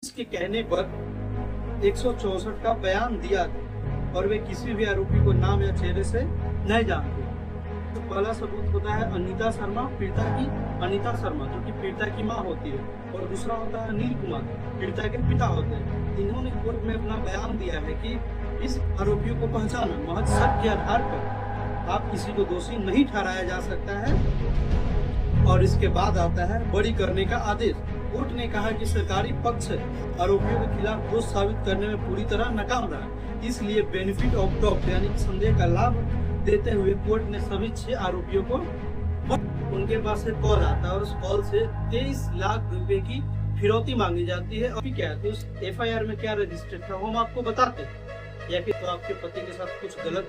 इसके कहने पर 164 का बयान दिया था और वे किसी भी आरोपी को नाम या चेहरे से नहीं जानते। तो पहला सबूत होता है अनीता शर्मा, पीड़िता की अनीता शर्मा, जो कि पीड़िता की मां होती है, और दूसरा होता है अनिल कुमार, पीड़िता के पिता होते हैं। इन्होंने कोर्ट में अपना बयान दिया है कि इस आरोपियों को पहचाना महज शक के आधार पर आप किसी को दोषी नहीं ठहराया जा सकता है। और इसके बाद आता है बरी करने का आदेश। कोर्ट ने कहा कि सरकारी पक्ष आरोपियों के खिलाफ दोष साबित करने में पूरी तरह नाकाम रहा, इसलिए बेनिफिट ऑफ डाउट यानी कि संदेह का लाभ देते हुए कोर्ट ने सभी 6 आरोपियों को, उनके पास से कॉल आता है और उस कॉल से 23 लाख रुपए की फिरौती मांगी जाती है। अभी क्या है उस एफआईआर में क्या रजिस्टर्ड था हम आपको बताते हैं, या फिर तो आपके पति के साथ कुछ गलत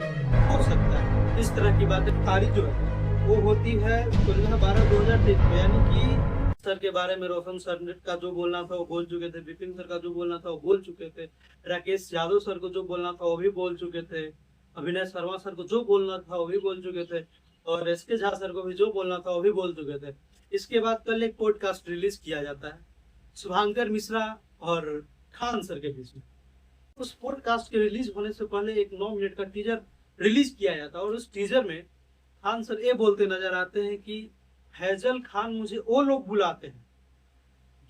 हो सकता है। इस तरह की बातें तारीख जो है वो होती है 16/12/2023, यानी कि सर के बारे में रोशन सर का जो बोलना था वो बोल चुके थे, विपिन सर का जो बोलना था वो बोल चुके थे, राकेश यादव सर को जो बोलना था वो भी बोल चुके थे, अभिनय शर्मा सर को जो बोलना था वो भी बोल चुके थे, और एसके झा सर को भी जो बोलना था वो भी बोल चुके थे। इसके बाद कल एक पॉडकास्ट रिलीज किया जाता है शुभांकर मिश्रा और खान सर के बीच में। उस पॉडकास्ट के रिलीज होने से पहले एक 9 मिनट का टीजर रिलीज किया जाता है और उस टीजर में खान सर ये बोलते नजर आते हैं कि फैजल खान मुझे वो लोग बुलाते हैं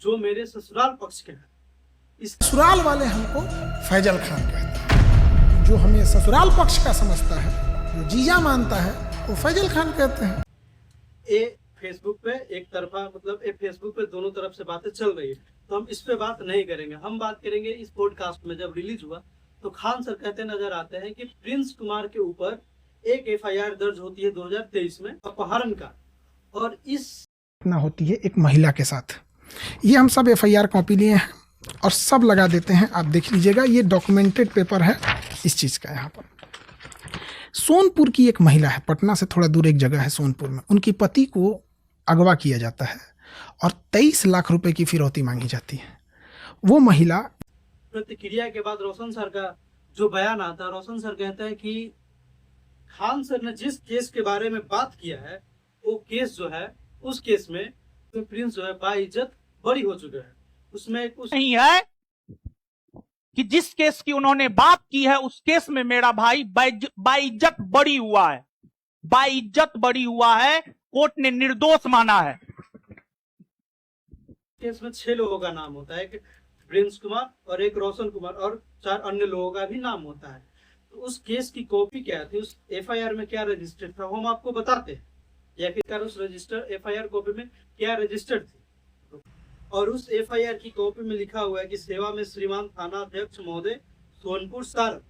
जो मेरे ससुराल पक्ष के हैं। इस ससुराल वाले हमको फैजल खान कहते हैं, जो हमें ससुराल पक्ष का समझता है, जो जीजा मानता है, वो फैजल खान कहते हैं। ये फेसबुक पे एक तरफा, मतलब ये फेसबुक पे दोनों तरफ से बातें चल रही है, तो हम इस पे बात नहीं करेंगे। हम बात करेंगे इस पॉडकास्ट में जब रिलीज हुआ तो खान सर कहते नजर आते हैं कि प्रिंस कुमार के ऊपर एक एफआईआर दर्ज होती है 2023 में अपहरण का, और इस घटना होती है एक महिला के साथ। ये हम सब एफआईआर कॉपी लिए हैं और सब लगा देते हैं, आप देख लीजिएगा, ये डॉक्यूमेंटेड पेपर है इस चीज़ का। यहाँ पर सोनपुर की एक महिला है, पटना से थोड़ा दूर एक जगह है सोनपुर में, उनकी पति को अगवा किया जाता है और 23 लाख रुपए की फिरौती मांगी जाती है। वो महिला प्रतिक्रिया के बाद रोशन सर का जो बयान आता है, रोशन सर कहता है कि खान सर ने जिस केस के बारे में बात किया है वो केस जो है, उस केस में तो प्रिंस जो है बाइज्जत बरी हो चुका है। उसमें कुछ नहीं है कि जिस केस की उन्होंने बात की है उस केस में मेरा भाई बाइज्जत बरी हुआ है, बाइज्जत बरी हुआ है, कोर्ट ने निर्दोष माना है। केस में 6 लोगों का नाम होता है, एक प्रिंस कुमार और एक रोशन कुमार और 4 अन्य लोगों का भी नाम होता है। तो उस केस की कॉपी क्या थी, उस एफआईआर में क्या रजिस्टर्ड था हम आपको बताते हैं, या फिर उस रजिस्टर एफआईआर कॉपी में क्या रजिस्टर्ड थी। और उस एफआईआर की कॉपी में लिखा हुआ है कि सेवा में श्रीमान थाना अध्यक्ष महोदय सोनपुर सार,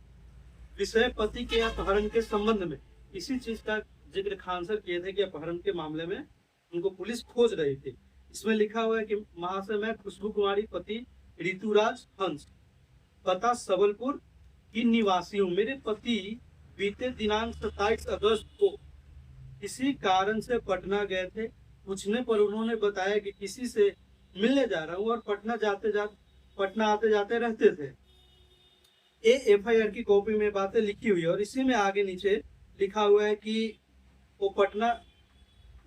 विषय पति के अपहरण के संबंध में। इसी चीज का जिक्र खान सर किए थे कि अपहरण के मामले में उनको पुलिस खोज रही थी। इसमें लिखा हुआ है कि महाशय मैं खुशबू कुमारी पति ऋतुराज हंस, पता सबलपुर की निवासी हूँ। मेरे पति बीते दिनांक 27 अगस्त को किसी कारण से पटना गए थे। पूछने पर उन्होंने बताया कि किसी से मिलने जा रहा हूँ और पटना आते जाते रहते थे। ये एफआईआर की कॉपी में बातें लिखी हुई है और इसी में आगे नीचे लिखा हुआ है कि वो पटना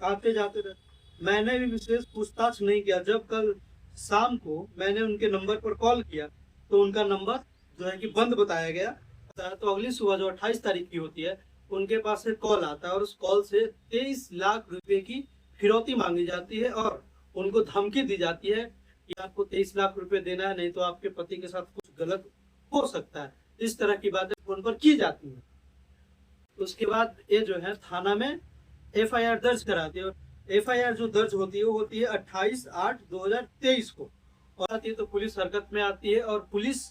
आते जाते रहते। मैंने भी विशेष पूछताछ नहीं किया। जब कल शाम को मैंने उनके नंबर पर कॉल किया तो उनका नंबर जो है कि बंद बताया गया। तो अगली सुबह जो 28 तारीख की होती है उनके पास से कॉल आता है और उस कॉल से 23 लाख रुपए की फिरौती मांगी जाती है और उनको धमकी दी जाती है कि आपको 23 लाख रुपए देना है, नहीं तो आपके पति के साथ कुछ गलत हो सकता है। इस तरह की बातें फोन पर की जाती है। उसके बाद ये जो है थाना में एफआईआर दर्ज कराती है और एफआईआर जो दर्ज होती है वो होती है 28/8/2023 को, और आती है तो पुलिस हरकत में आती है और पुलिस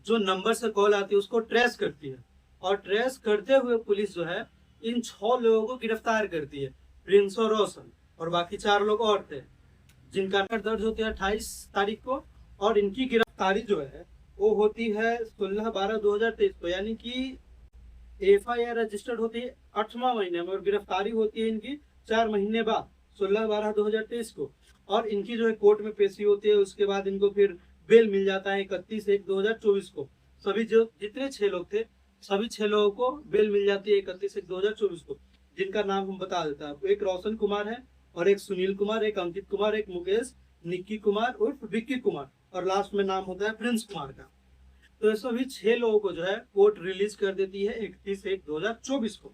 जो नंबर से कॉल आती है उसको ट्रेस करती है और ट्रेस करते हुए पुलिस जो है इन 6 लोगों को गिरफ्तार करती है, प्रिंस और रोशन, और बाकी 4 लोग और थे जिनका दर्ज होती है 28 तारीख को, और इनकी गिरफ्तारी जो है वो होती है 16/12/2023 को, यानी कि एफआईआर रजिस्टर्ड होती है 8वां महीने में और गिरफ्तारी होती है इनकी 4 महीने बाद 16/12/2023 को, और इनकी जो है कोर्ट में पेशी होती है। उसके बाद इनको फिर बेल मिल जाता है 31/1/2024 को। सभी जो जितने 6 लोग थे सभी 6 लोगों को बेल मिल जाती है 31/1/2024 को, जिनका नाम हम बता देते हैं आपको। एक रोशन कुमार है और एक सुनील कुमार, एक अंकित कुमार, एक मुकेश, निक्की कुमार उर्फ विक्की कुमार, और लास्ट में नाम होता है प्रिंस कुमार का। तो ये सभी 6 लोगों को जो है कोर्ट रिलीज कर देती है 31/1/2024 को।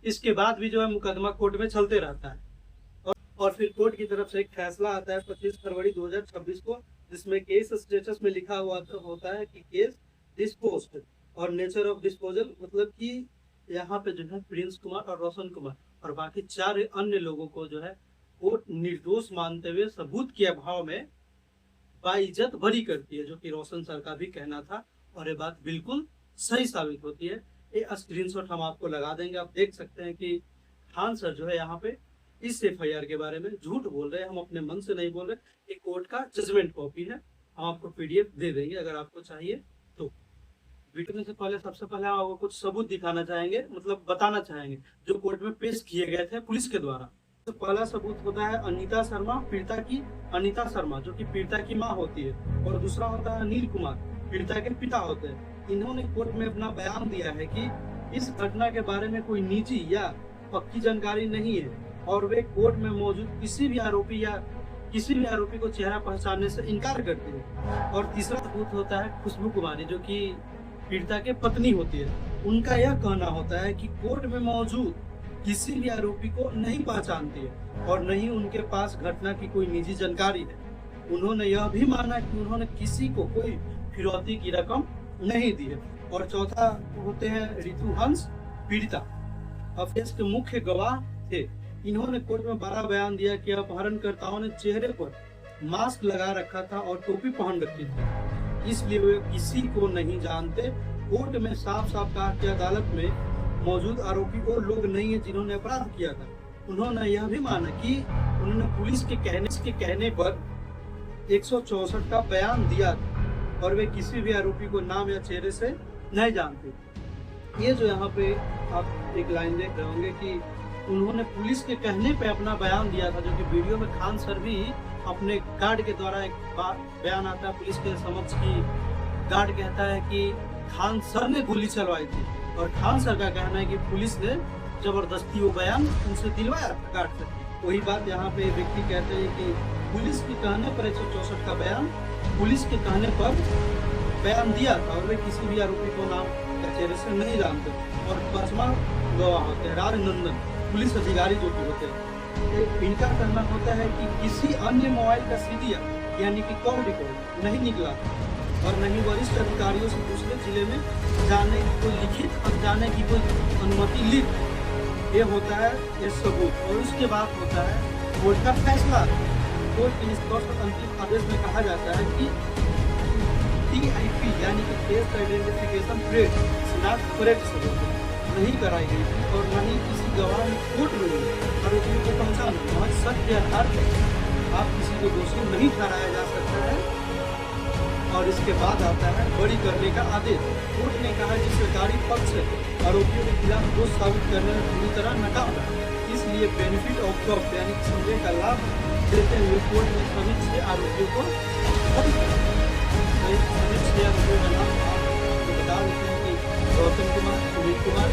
इसके बाद भी जो है मुकदमा कोर्ट में चलते रहता है और फिर कोर्ट की तरफ से एक फैसला आता है 25 फरवरी 2026 को, जिसमें केस स्टेटस में लिखा हुआ होता है कि केस डिस्पोज्ड और नेचर ऑफ डिस्पोजल, मतलब कि यहाँ पे जो है प्रिंस कुमार और रोशन कुमार और बाकी 4 अन्य लोगों को जो है कोर्ट निर्दोष मानते हुए सबूत के अभाव में बाइज्जत बरी करती है, जो कि रोशन सर का भी कहना था और ये बात बिल्कुल सही साबित होती है। ये स्क्रीनशॉट हम आपको लगा देंगे, आप देख सकते हैं कि खान सर जो है यहाँ पे इस FIR के बारे में झूठ बोल रहे हैं, हम अपने मन से नहीं बोल रहे। एक कोर्ट का जजमेंट कॉपी है, हम आपको PDF दे देंगे अगर आपको चाहिए तो। वीडियो से पहले सबसे पहले हम आपको कुछ सबूत दिखाना चाहेंगे, मतलब बताना चाहेंगे जो कोर्ट में पेश किए गए थे पुलिस के द्वारा। तो पहला सबूत होता है अनीता शर्मा, पीड़िता की अनीता शर्मा जो कि पीड़िता की माँ होती है, और दूसरा होता है अनिल कुमार, पीड़िता के पिता होते हैं। इन्होंने कोर्ट में अपना बयान दिया है कि इस घटना के बारे में कोई निजी या पक्की जानकारी नहीं है और वे कोर्ट में मौजूद किसी भी आरोपी को चेहरा पहचानने से इनकार करते हैं। और तीसरा सबूत होता है खुशबू कुमारी जो कि पीड़िता के पत्नी होती है। उनका यह कहना होता है कि कोर्ट में मौजूद किसी भी आरोपी को नहीं पहचानती है और न ही उनके पास घटना की कोई निजी जानकारी है। उन्होंने यह भी माना कि उन्होंने किसी को कोई फिरौती की रकम नहीं दी है। और चौथा होते हैं ऋतु हंस, पीड़िता अफेस के मुख्य गवाह थे। इन्होंने कोर्ट में बड़ा बयान दिया कि अपहरणकर्ताओं ने चेहरे पर मास्क लगा रखा था और टोपी पहन रखी थी, इसलिए वे किसी को नहीं जानते। कोर्ट में साफ साफ कहा कि अदालत में मौजूद आरोपी वो लोग नहीं है जिन्होंने अपराध किया था। उन्होंने यह भी माना कि उन्होंने पुलिस के कहने पर 164 का बयान दिया था और वे किसी भी आरोपी को नाम या चेहरे से नहीं जानते। ये जो यहाँ पे आप एक लाइन देख रहे होंगे कि उन्होंने पुलिस के कहने पे अपना बयान दिया था, जो कि वीडियो में खान सर भी अपने गार्ड के द्वारा एक बयान आता है पुलिस के समक्ष की गार्ड कहता है कि खान सर ने गोली चलवाई थी और खान सर का कहना है कि पुलिस ने जबरदस्ती वो बयान उनसे दिलवाया था गार्ड से। वही बात यहाँ पे व्यक्ति कहते हैं कि पुलिस के कहने पर 164 का बयान पुलिस के कहने पर बयान दिया था और वे किसी भी आरोपी को नाम या चेहरे से नहीं जानते। और पांचवा गवाह होते हैं राजनंदन, पुलिस अधिकारी जो कि होते हैं। इनका कहना होता है कि किसी अन्य मोबाइल का CDR यानी कि कॉल रिकॉर्ड नहीं निकला और नहीं वरिष्ठ अधिकारियों से दूसरे जिले में जाने की कोई लिखित और जाने की कोई अनुमति ली। ये होता है ये सबूत। और उसके बाद होता है कोर्ट का फैसला। कोर्ट के निष्कर्ष अंतिम आदेश में कहा जाता है कि TIP यानी कि फेस आइडेंटिफिकेशन प्लेट शिनाख्त करेक्ट सबूत नहीं कराई गई और न ही किसी गवाह ने कोर्ट में आरोपियों को पहचान महज शक के आधार पर आप किसी को दोषी नहीं ठहराया जा सकता है। और इसके बाद आता है बरी करने का आदेश। कोर्ट ने कहा कि सरकारी पक्ष आरोपियों के खिलाफ दोष साबित करने में पूरी तरह नाकाम रहा, इसलिए बेनिफिट ऑफ डाउट यानी संदेह का लाभ देते हुए कोर्ट ने सभी 6 आरोपियों को सभी 6 आरोपियों का नाम आपको बता देते हैं कि गौतम कुमार, सुनील कुमार,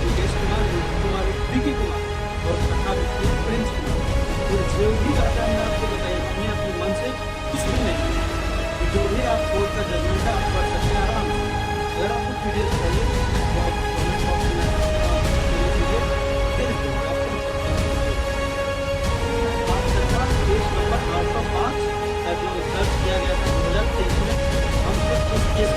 मुकेश कुमार, ऋतु कुमार, विकी कुमार और छठा व्यक्ति प्रिंस कुमार। तो जो भी आता है आपको बताइए, हमें अपने मन से कुछ भी नहीं, जो भी आप कोर्ट का जजमेंट है आप पढ़ सकते हैं आराम से। अगर आपको PDF चाहिए तो आप कमेंट बॉक्स में केस नंबर 805 जो दर्ज किया गया था 2023 में, हम इस केस